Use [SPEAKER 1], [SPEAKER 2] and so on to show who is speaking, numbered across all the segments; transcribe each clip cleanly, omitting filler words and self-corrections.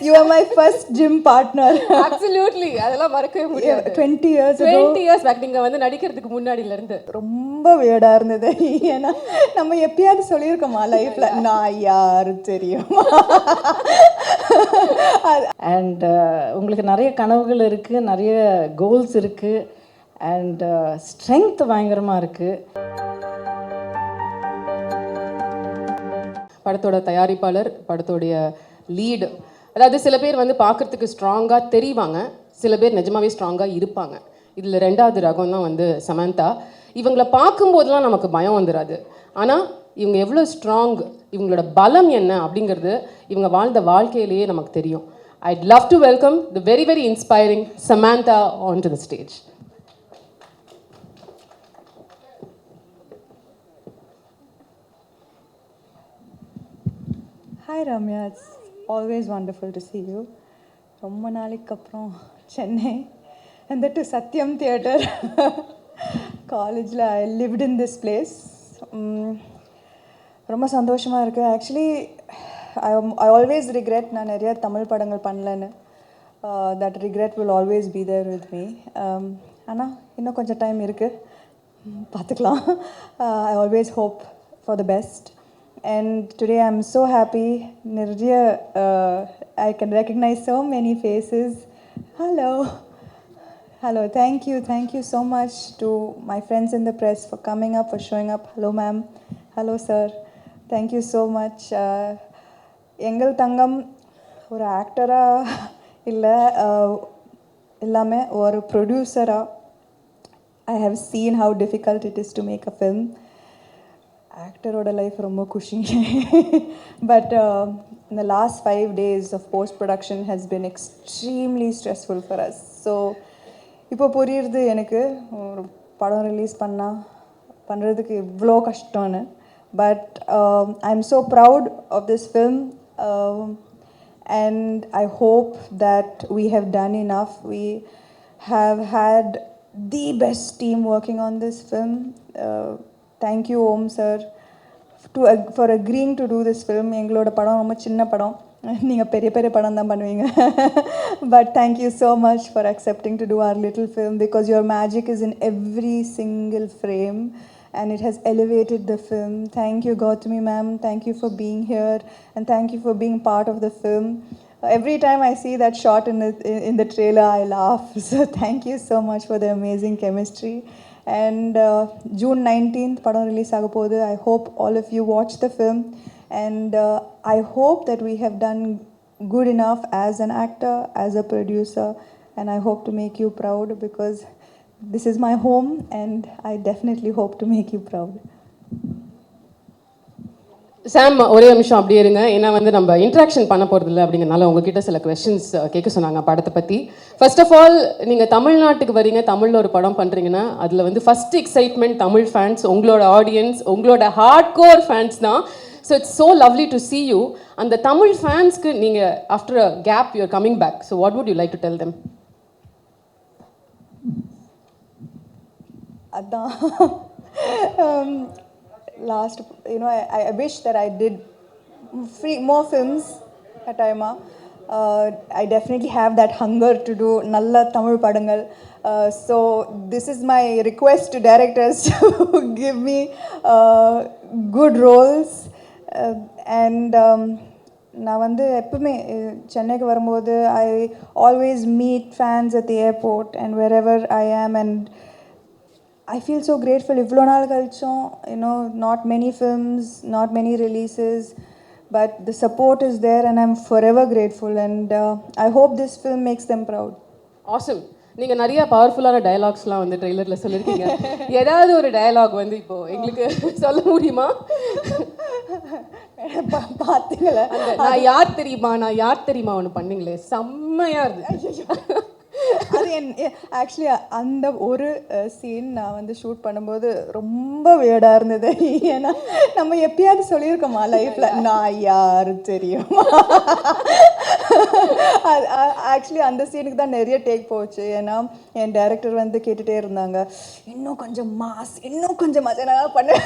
[SPEAKER 1] You are my first gym partner.
[SPEAKER 2] Absolutely. அதெல்லாம் மறக்கவே முடியாது.
[SPEAKER 1] 20 years ago.
[SPEAKER 2] 20 years back நீங்க வந்து நடிக்கிறதுக்கு முன்னாடில இருந்து.
[SPEAKER 1] ரொம்ப வியர்டா இருந்தது. ஏன்னா நம்ம எப்பயாவது சொல்லியிருக்கோமா லைஃப்ல நான் யாரு தெரியுமா?
[SPEAKER 3] அண்ட் உங்களுக்கு நிறைய கனவுகள் இருக்குது, நிறைய கோல்ஸ் இருக்குது, அண்ட் ஸ்ட்ரென்த் பயங்கரமாக இருக்குது.
[SPEAKER 2] படத்தோட தயாரிப்பாளர், படத்தோடைய லீடு, அதாவது சில பேர் வந்து பார்க்குறதுக்கு ஸ்ட்ராங்காக தெரிவாங்க, சில பேர் நிஜமாவே ஸ்ட்ராங்காக இருப்பாங்க. இதில் ரெண்டாவது ரகம் தான் வந்து சமந்தா. இவங்களை பார்க்கும்போதெல்லாம் நமக்கு பயம் வந்துடாது, ஆனால் இவங்க எவ்வளோ ஸ்ட்ராங், இவங்களோட பலம் என்ன அப்படிங்கிறது இவங்க வாழ்ந்த வாழ்க்கையிலேயே நமக்கு தெரியும். I'd love to welcome the very, very inspiring Samantha onto the stage.
[SPEAKER 1] Hi Ramya, it's always wonderful to see you. ரொம்ப நாளைக்கு அப்புறம் Chennai, and that to Satyam Theatre. காலேஜில் I lived in this place. ரொம்ப சந்தோஷமாக இருக்குது. ஆக்சுவலி I always regret நான் நிறைய தமிழ் படங்கள் பண்ணலன்னு. That regret will always be there with me. ஆனால் இன்னும் கொஞ்சம் டைம் இருக்குது, பார்த்துக்கலாம். I always hope for the best. And today I'm so happy. Nirja, I can recognize so many faces. Hello. Thank you so much to my friends in the press for coming up, for showing up. Hello ma'am. Hello sir. Thank you so much. எங்கள் தங்கம் ஒரு ஆக்டராக இல்லை, எல்லாமே ஒரு ப்ரொடியூசராக I have seen how difficult it is to make a film. ஆக்டரோட life ரொம்ப குஷி. But in the last 5 days of post production has been extremely stressful for us. So இப்போ புரியுறது எனக்கு ஒரு படம் ரிலீஸ் பண்ணுறதுக்கு இவ்வளோ கஷ்டம்னு. But I am so proud of this film, and I hope that we have done enough. We have had the best team working on this film. Thank you Om sir for agreeing to do this film. எங்களோட படம் ரொம்ப சின்ன படம், நீங்கள் பெரிய பெரிய படம் தான் பண்ணுவீங்க. But thank you so much for accepting to do our little film, because your magic is in every single frame and it has elevated the film. Thank you Gautami ma'am, thank you for being here, and thank you for being part of the film. Every time I see that shot in the trailer I laugh. So thank you so much for the amazing chemistry. And June 19th padam release agapodhu. I hope all of you watch the film, and I hope that we have done good enough as an actor, as a producer, and I hope to make you proud, because this is my home and I definitely hope to make you proud.
[SPEAKER 2] சாம், ஒரே நிமிஷம் அப்படியே இருங்க, ஏன்னா வந்து நம்ம interaction பண்ண போகிறதில்ல அப்படிங்கிறனால உங்ககிட்ட சில கொஸ்டின்ஸ் கேட்க சொன்னாங்க படத்தை பற்றி. ஃபர்ஸ்ட் ஆஃப் ஆல், நீங்கள் தமிழ்நாட்டுக்கு வரீங்க, தமிழில் ஒரு படம் பண்ணுறீங்கன்னா அதில் வந்து ஃபஸ்ட் எக்ஸைட்மெண்ட் தமிழ் ஃபேன்ஸ், உங்களோட ஆடியன்ஸ், உங்களோட ஹார்ட் கோர் ஃபேன்ஸ் தான். So it's so lovely to see you. அந்த தமிழ் ஃபேன்ஸ்க்கு நீங்கள் after a gap you're coming back, so what would you like to tell them?
[SPEAKER 1] அதான் last, I wish that I did more films at Aima. I definitely have that hunger to do nalla Tamil padangal. So this is my request to directors to give me good roles. And நான் வந்து எப்பவுமே சென்னைக்கு வரும்போது I always meet fans at the airport and wherever I am, and I feel so grateful. இவ்வளோ நாள் கழிச்சோம், not many films, not many releases, but the support is there and I'm forever grateful, and I hope this film makes them proud.
[SPEAKER 2] Awesome. நீங்கள் நிறைய பவர்ஃபுல்லான டயலாக்ஸ்லாம் வந்து ட்ரெய்லரில் சொல்லியிருக்கீங்க. ஏதாவது ஒரு டயலாக் வந்து இப்போது எங்களுக்கு சொல்ல முடியுமா?
[SPEAKER 1] பார்த்தீங்களா,
[SPEAKER 2] நான் யார் தெரியுமா ஒன்று பண்ணீங்களே, செம்மையாக இருக்கு.
[SPEAKER 1] அது ஆக்சுவலி அந்த ஒரு சீன் நான் வந்து ஷூட் பண்ணும்போது ரொம்ப வியர்டாக இருந்தது. ஏன்னா நம்ம எப்பயாவது சொல்லியிருக்கோமா லைஃப்பில் நான் யார் தெரியுமா? ஆக்சுவலி அந்த சீனுக்கு தான் நிறைய டேக் போச்சு. ஏன்னா என் டைரக்டர் வந்து கேட்டுகிட்டே இருந்தாங்க, இன்னும் கொஞ்சம் மாஸ், இன்னும் கொஞ்சம் மாஸ். நான் பண்ணேன்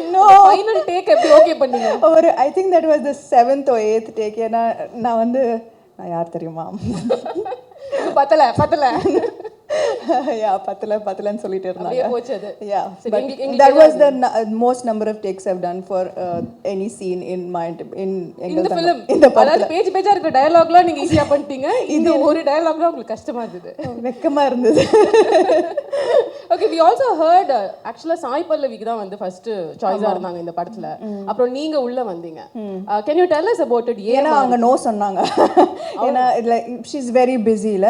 [SPEAKER 1] இன்னும்
[SPEAKER 2] ஃபைனல் டேக் எப்படி ஓகே பண்ணீங்க?
[SPEAKER 1] ஒரு I think that was the 7th or 8th take. ஏன்னா நான் வந்து நான் யார் தெரியுமா?
[SPEAKER 2] பத்தல
[SPEAKER 1] யா பத்தலன்னு சொல்லிட்டு
[SPEAKER 2] அப்படியே
[SPEAKER 1] இருந்தாங்க.
[SPEAKER 2] போச்சு அது.
[SPEAKER 1] Yeah,
[SPEAKER 2] சரி,
[SPEAKER 1] but
[SPEAKER 2] எங்களுக்கு
[SPEAKER 1] that was the most number of takes I've done for any scene in
[SPEAKER 2] இந்த ஃபிலிம்
[SPEAKER 1] இந்த
[SPEAKER 2] அதாவது பேஜா இருக்கிற டயலாக்லாம் நீங்க ஈஸியா பண்ணிட்டீங்க. இந்த ஒரு டயலாக் தான் உங்களுக்கு கஷ்டமா இருந்தது.
[SPEAKER 1] வெக்கமா இருந்தது.
[SPEAKER 2] Okay, we also heard actually Sai பல்லவிக்கு தான் வந்து ஃபர்ஸ்ட் சாய்ஸா இருந்தாங்க இந்த படத்துல. அப்புறம் நீங்க உள்ள வந்தீங்க. Can you tell us about it?
[SPEAKER 1] ஏன்னா அவங்க நோ சொன்னாங்க. ஏன்னா இதுல she is very busy இல்ல.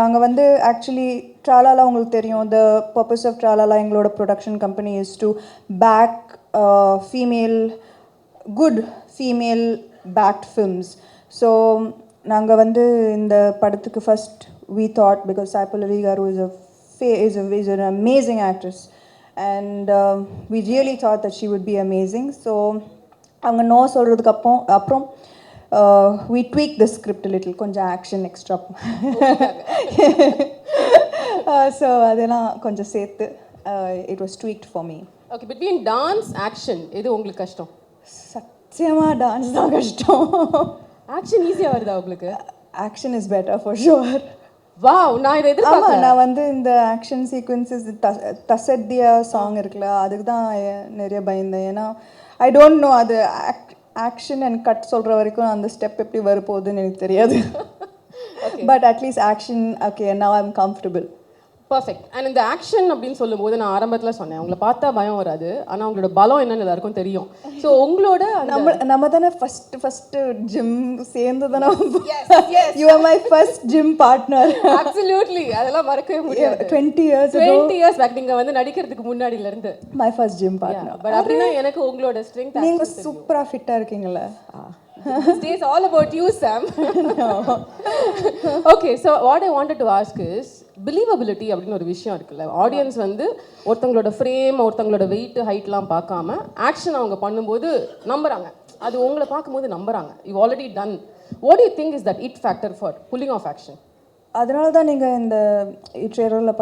[SPEAKER 1] நாங்க வந்து ஆக்சுவலி ட்ராலாலா உங்களுக்கு தெரியும், the purpose of ட்ராலாலா எங்களோட production company is to back good female backed films. So நாங்கள் வந்து இந்த படத்துக்கு first we thought, because Sai Pallavi garu is an amazing actress, and we really thought that she would be amazing. So அவங்க no சொல்கிறதுக்கு அப்புறம் we tweaked the script a little, கொஞ்சம் action extra. So அதெல்லாம் கொஞ்சம் சேர்த்து it was tweaked for me.
[SPEAKER 2] Okay, between dance action எது உங்களுக்கு கஷ்டம்?
[SPEAKER 1] சத்தியமாக டான்ஸ் தான் கஷ்டம்.
[SPEAKER 2] ஆக்ஷன் ஈஸியா வருதா உங்களுக்கு?
[SPEAKER 1] Action is better for sure.
[SPEAKER 2] Wow, நான் இதை எதிர்பார்க்கல.
[SPEAKER 1] ஆமாம், நான் வந்து இந்த ஆக்ஷன் சீக்வன்சஸ் தசத்தியா சாங் இருக்குல்ல, அதுக்கு தான் நிறைய பயந்தேன். ஏன்னா ஐ டோன்ட் நோ அது ஆக்ஷன் அண்ட் கட் சொல்கிற வரைக்கும் அந்த ஸ்டெப் எப்படி வரப்போகுதுன்னு எனக்கு தெரியாது. But at least action okay, now I am comfortable.
[SPEAKER 2] Perfect. And இந்த ஆக்ஷன் அப்படின்னு சொல்லும்போது நான் ஆரம்பத்தில் சொன்னேன், உங்களை பார்த்தா பயம் வராது, ஆனால் உங்களோட பலம் என்னன்னு எல்லாருக்கும் தெரியும். ஸோ உங்களோட
[SPEAKER 1] நம்ம தானே ஃபஸ்ட்டு ஜிம் சேர்ந்து தானே. You are my first gym partner.
[SPEAKER 2] Absolutely, அதெல்லாம் மறக்கவே முடியாது.
[SPEAKER 1] 20 years
[SPEAKER 2] பேக் நீங்கள் வந்து நடிக்கிறதுக்கு முன்னாடியில இருந்து
[SPEAKER 1] my first gym partner.
[SPEAKER 2] But அப்படின்னா எனக்கு உங்களோட ஸ்ட்ரென்த்,
[SPEAKER 1] நீங்கள் சூப்பராக ஃபிட்டாக இருக்கீங்களா?
[SPEAKER 2] This day is all about you, Sam. Okay, so what I wanted to ask is believability அப்படின்னு ஒரு விஷயம் இருக்குல்ல. ஆடியன்ஸ் வந்து ஒருத்தங்களோட ஃப்ரேம், ஒருத்தங்களோட வெயிட், ஹைட்லாம் பார்க்காம ஆக்ஷன் அவங்க பண்ணும்போது நம்புறாங்க. அது உங்களை பார்க்கும்போது நம்புறாங்க. You already done. What you think is that it factor for pulling off action?
[SPEAKER 1] அதனால தான் நீங்கள் இந்த ட்ரெய்லரில்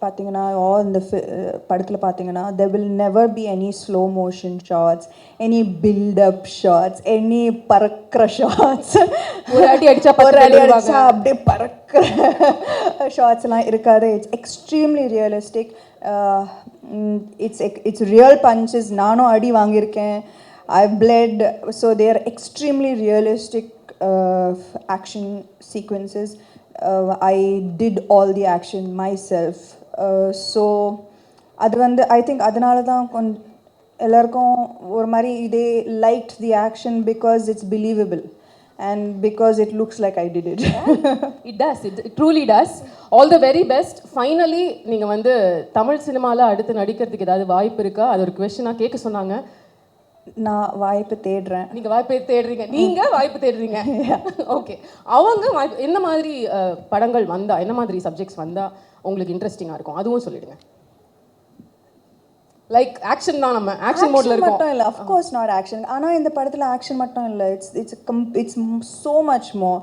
[SPEAKER 1] பார்த்தீங்கன்னா இந்த படத்தில் பார்த்தீங்கன்னா there will never be any slow motion shots, any build up shots, any பறக்கிற ஷாட்ஸ்.
[SPEAKER 2] ஒரு அடி அடிச்சா
[SPEAKER 1] அப்படியே பறக்கிற ஷாட்ஸ்லாம் இருக்காது. It's extremely realistic. It's real punches. நானும் அடி வாங்கியிருக்கேன். ஐ bled. So they are extremely realistic action sequences. I did all the action myself. So அது வந்து ஐ திங்க் அதனால தான் எல்லாருக்கும் ஒரு மாதிரி இதே like the action because it's believable and because it looks like I did it.
[SPEAKER 2] It does, it truly does. All the very best. Finally நீங்கள் வந்து தமிழ் சினிமாவில் அடுத்து நடிக்கிறதுக்கு ஏதாவது வாய்ப்பு இருக்கா? அது ஒரு கொஸ்டினாக கேட்க சொன்னாங்க.
[SPEAKER 1] நான் வாய்ப்பு தேடுறேன்.
[SPEAKER 2] நீங்கள் வாய்ப்பு தேடுறீங்க? நீங்கள் வாய்ப்பு தேடுறீங்க. ஓகே, அவங்க வாய்ப்பு என்ன மாதிரி படங்கள் வந்தால், என்ன மாதிரி சப்ஜெக்ட்ஸ் வந்தால் உங்களுக்கு இன்ட்ரெஸ்டிங்காக இருக்கும் அதுவும் சொல்லிடுங்க. லைக் ஆக்ஷன் தான், நம்ம ஆக்ஷன் மோட்ல இருக்கோம்.
[SPEAKER 1] மட்டும் இல்லை, அஃப்கோர்ஸ் நாட் ஆக்ஷன். ஆனால் இந்த படத்தில் ஆக்ஷன் மட்டும் இல்லை. It's so much more.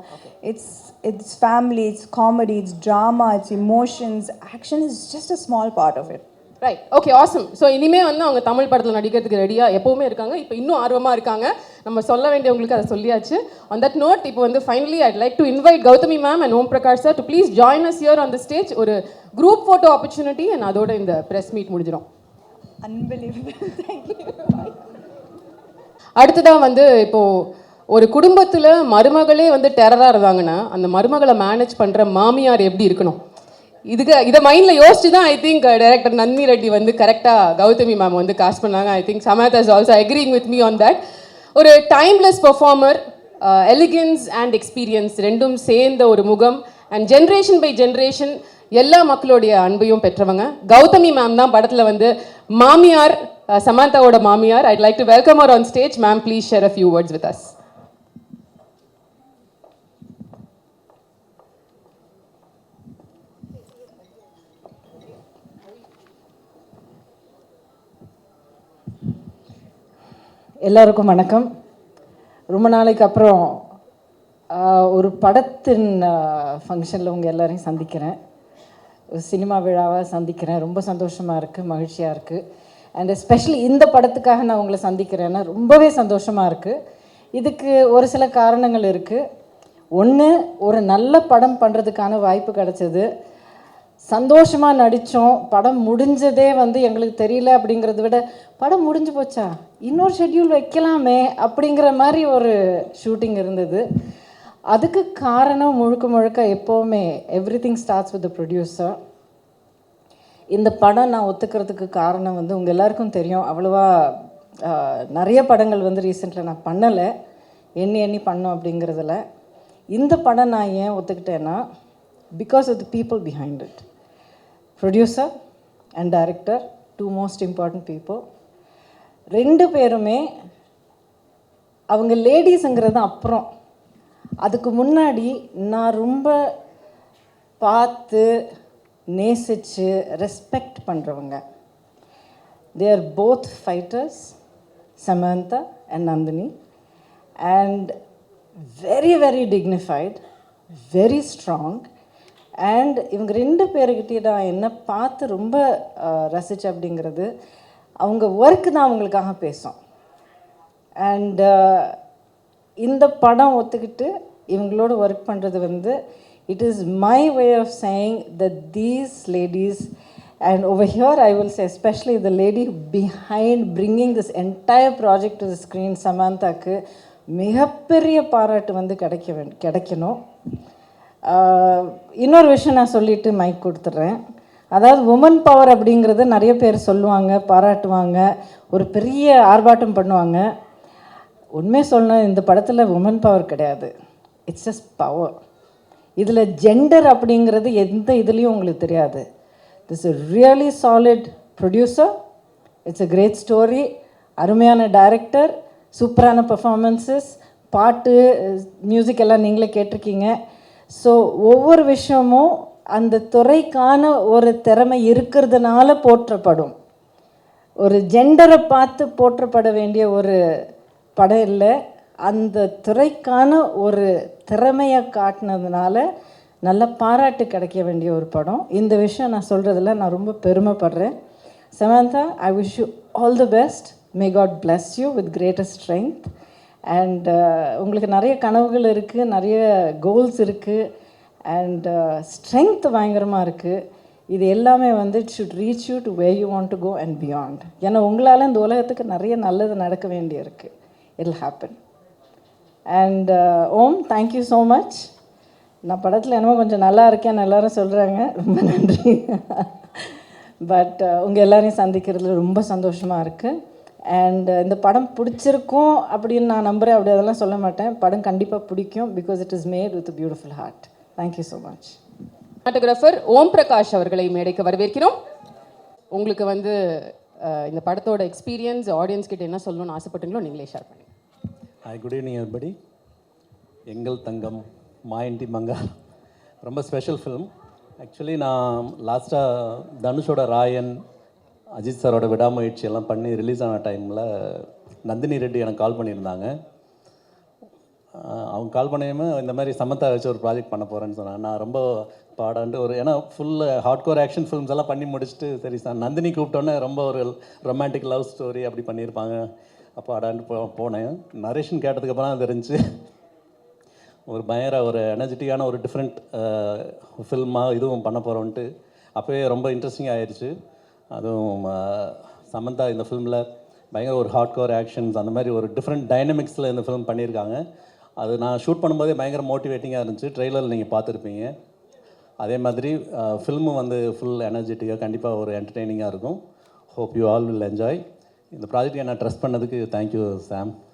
[SPEAKER 1] It's family, it's comedy, it's drama, it's emotions. Action is just a small part of it.
[SPEAKER 2] Right, okay, awesome. So இனிமேல் வந்து அவங்க தமிழ் படத்தில் நடிக்கிறதுக்கு ரெடியாக எப்போவுமே இருக்காங்க. இப்போ இன்னும் ஆர்வமாக இருக்காங்க. நம்ம சொல்ல வேண்டியவங்களுக்கு அதை சொல்லியாச்சு. ஆன் தட் நோட், இப்போ வந்து finally I'd like to invite Gautami ma'am and Om Prakash sir to please join us here on the stage. ஒரு குரூப் ஃபோட்டோ ஆப்பர்ச்சுனிட்டி அண்ட் அதோட இந்த ப்ரெஸ் மீட் முடிஞ்சிடும்.
[SPEAKER 1] Unbelievable. Thank you.
[SPEAKER 2] அடுத்ததாக வந்து இப்போது ஒரு குடும்பத்தில் மருமகளே வந்து டெரராக இருந்தாங்கன்னா அந்த மருமகளை மேனேஜ் பண்ணுற மாமியார் எப்படி இருக்கணும்? இதை மைண்டில் யோசிச்சு தான் I think director Nandini Reddy வந்து கரெக்டாக கௌதமி மேம் வந்து காஸ்ட் பண்ணாங்க. I think Samantha is also agreeing with me on that. ஒரு timeless performer, elegance and experience ரெண்டும் சேர்ந்த ஒரு முகம் அண்ட் ஜென்ரேஷன் பை ஜென்ரேஷன் எல்லா மக்களுடைய அன்பையும் பெற்றவங்க கௌதமி மேம் தான் படத்தில் வந்து மாமியார், சமந்தாவோட மாமியார். ஐட் like to welcome her on stage. Ma'am, please share a few words with us.
[SPEAKER 3] எல்லாருக்கும் வணக்கம். ரொம்ப நாளைக்கு அப்புறம் ஒரு படத்தின் ஃபங்க்ஷனில் உங்கள் எல்லாரையும் சந்திக்கிறேன். ஒரு சினிமா விழாவாக சந்திக்கிறேன். ரொம்ப சந்தோஷமாக இருக்குது, மகிழ்ச்சியாக இருக்குது. அண்ட் எஸ்பெஷலி இந்த படத்துக்காக நான் உங்களை சந்திக்கிறேன்னா ரொம்பவே சந்தோஷமாக இருக்குது. இதுக்கு ஒரு சில காரணங்கள் இருக்குது. ஒன்று, ஒரு நல்ல படம் பண்ணுறதுக்கான வாய்ப்பு கிடச்சிது. சந்தோஷமாக நடித்தோம். படம் முடிஞ்சதே எங்களுக்கு தெரியல அப்படிங்கிறத விட, படம் முடிஞ்சு போச்சா, இன்னொரு ஷெட்யூல் வைக்கலாமே அப்படிங்கிற மாதிரி ஒரு ஷூட்டிங் இருந்தது. அதுக்கு காரணம் முழுக்க முழுக்க எப்போவுமே everything starts with the producer. இந்த படம் நான் ஒத்துக்கிறதுக்கு காரணம் உங்கள் எல்லாருக்கும் தெரியும். அவ்வளோவா நிறைய படங்கள் ரீசெண்டில் நான் பண்ணலை, எண்ணி பண்ணோம் அப்படிங்கிறதுல. இந்த படம் நான் ஏன் ஒத்துக்கிட்டேன்னா, because of the people behind it. Producer and director, two most important people. ரெண்டு பேருமே அவங்க லேடிஸுங்கிறது அப்புறம். அதுக்கு முன்னாடி நான் ரொம்ப பார்த்து நேசித்து ரெஸ்பெக்ட் பண்ணுறவங்க. They are both fighters, Samantha and Nandini, and very very dignified, very strong. And இவங்க ரெண்டு பேர்கிட்டே நான் என்ன பார்த்து ரொம்ப ரசிச்சு அப்படிங்கிறது, அவங்க ஒர்க்கு தான் அவங்களுக்காக பேசும். அண்ட் இந்த படம் ஒத்துக்கிட்டு இவங்களோட ஒர்க் பண்ணுறது it is my way of saying that these ladies, and over here I will say especially the lady behind bringing this entire project to the screen, சமந்தாக்கு மிகப்பெரிய பாராட்டு கிடைக்கணும். இன்னொரு விஷயம் நான் சொல்லிவிட்டு மைக் கொடுத்துட்றேன். அதாவது உமன் பவர் அப்படிங்கிறது நிறைய பேர் சொல்லுவாங்க, பாராட்டுவாங்க, ஒரு பெரிய ஆர்ப்பாட்டம் பண்ணுவாங்க. உண்மையை சொல்லணும், இந்த படத்தில் உமன் பவர் கிடையாது, இட்ஸ் ஜஸ்ட் பவர். இதில் ஜெண்டர் அப்படிங்கிறது எந்த இதுலேயும் உங்களுக்கு தெரியாது. This is really solid producer, it's a great story, அருமையான டைரக்டர், சூப்பரான பர்ஃபார்மன்ஸஸ், பாட்டு, மியூசிக் எல்லாம் நீங்களே கேட்டிருக்கீங்க. ஸோ ஒவ்வொரு விஷயமும் அந்த துறைக்கான ஒரு திறமை இருக்கிறதுனால போற்றப்படும். ஒரு ஜெண்டரை பார்த்து போற்றப்பட வேண்டிய ஒரு படம் இல்லை, அந்த துறைக்கான ஒரு திறமையை காட்டினதுனால நல்ல பாராட்டு கிடைக்க வேண்டிய ஒரு படம். இந்த விஷயம் நான் சொல்கிறதுல நான் ரொம்ப பெருமைப்படுறேன். Samantha, I wish you all the best. May God bless you with greatest strength. And உங்களுக்கு நிறைய கனவுகள் இருக்குது, நிறைய கோல்ஸ் இருக்குது, அண்ட் ஸ்ட்ரென்த் பயங்கரமாக இருக்குது. இது எல்லாமே it should reach you to where you want to go and beyond. ஏன்னா உங்களால் இந்த உலகத்துக்கு நிறைய நல்லது நடக்க வேண்டியிருக்கு. It will happen. And Om, thank you so much. நான் படத்தில் என்னமோ கொஞ்சம் நல்லா இருக்கேன்னு எல்லோரும் சொல்கிறாங்க, ரொம்ப நன்றி. பட் உங்கள் எல்லோரையும் சந்திக்கிறதுல ரொம்ப சந்தோஷமாக இருக்குது. அண்ட் இந்த படம் பிடிச்சிருக்கும் அப்படின்னு நான் நம்புகிறேன். அப்படி அதெல்லாம் சொல்ல மாட்டேன். படம் கண்டிப்பாக பிடிக்கும், because it is made with beautiful heart. Thank you so much.
[SPEAKER 2] Cinematographer Om Prakash அவர்களை மேடைக்கு வரவேற்கிறோம். உங்களுக்கு இந்த படத்தோட எக்ஸ்பீரியன்ஸ் ஆடியன்ஸ் கிட்ட என்ன சொல்லணும்னு ஆசைப்பட்டீங்களோ நீங்களே ஷேர் பண்ணுங்க.
[SPEAKER 4] Hi, good evening everybody. எங்கள் தங்கம் மாயண்டி மங்கா ரொம்ப ஸ்பெஷல் ஃபிலிம். ஆக்சுவலி நான் லாஸ்ட்டாக தனுஷோட ராயன், அஜித் சாரோட விடாமுயற்சி எல்லாம் பண்ணி ரிலீஸ் ஆன டைமில் நந்தினி ரெட்டி எனக்கு கால் பண்ணியிருந்தாங்க. அவங்க கால் பண்ணியுமே இந்த மாதிரி சமந்தா வச்சு ஒரு ப்ராஜெக்ட் பண்ண போகிறேன்னு சொன்னாங்க. நான் ரொம்ப பாடாண்டு ஏன்னா ஃபுல் ஹார்ட்கோர் ஆக்ஷன் ஃபிலிம்ஸ் எல்லாம் பண்ணி முடிச்சுட்டு, சரி சார் நந்தினி கூப்பிட்டோன்னே ரொம்ப ஒரு ரொமான்டிக் லவ் ஸ்டோரி அப்படி பண்ணியிருப்பாங்க. அப்போ ஆடாண்டு போனேன். நரேஷன் கேட்டதுக்கப்புறம் தான் தெரிஞ்சு ஒரு பயங்கர ஒரு எனர்ஜெட்டிக்கான ஒரு டிஃப்ரெண்ட் ஃபில்மாக இதுவும் பண்ண போகிறோன்ட்டு அப்போவே ரொம்ப இன்ட்ரெஸ்டிங் ஆயிடுச்சு. அதுவும் சமந்தா இந்த ஃபிலிமில் பயங்கர ஒரு ஹார்ட்கோர் ஆக்ஷன்ஸ் அந்த மாதிரி ஒரு டிஃப்ரெண்ட் டைனமிக்ஸில் இந்த ஃபிலிம் பண்ணியிருக்காங்க. அது நான் ஷூட் பண்ணும்போதே பயங்கர மோட்டிவேட்டிங்காக இருந்துச்சு. ட்ரெய்லரில் நீங்கள் பார்த்துருப்பீங்க. அதே மாதிரி ஃபில்மும் ஃபுல் எனர்ஜெட்டிக்காக கண்டிப்பாக ஒரு என்டர்டெய்னிங்காக இருக்கும். Hope you all will enjoy. இந்த ப்ராஜெக்ட் நான் ட்ரஸ்ட் பண்ணதுக்கு தேங்க்யூ சாம்.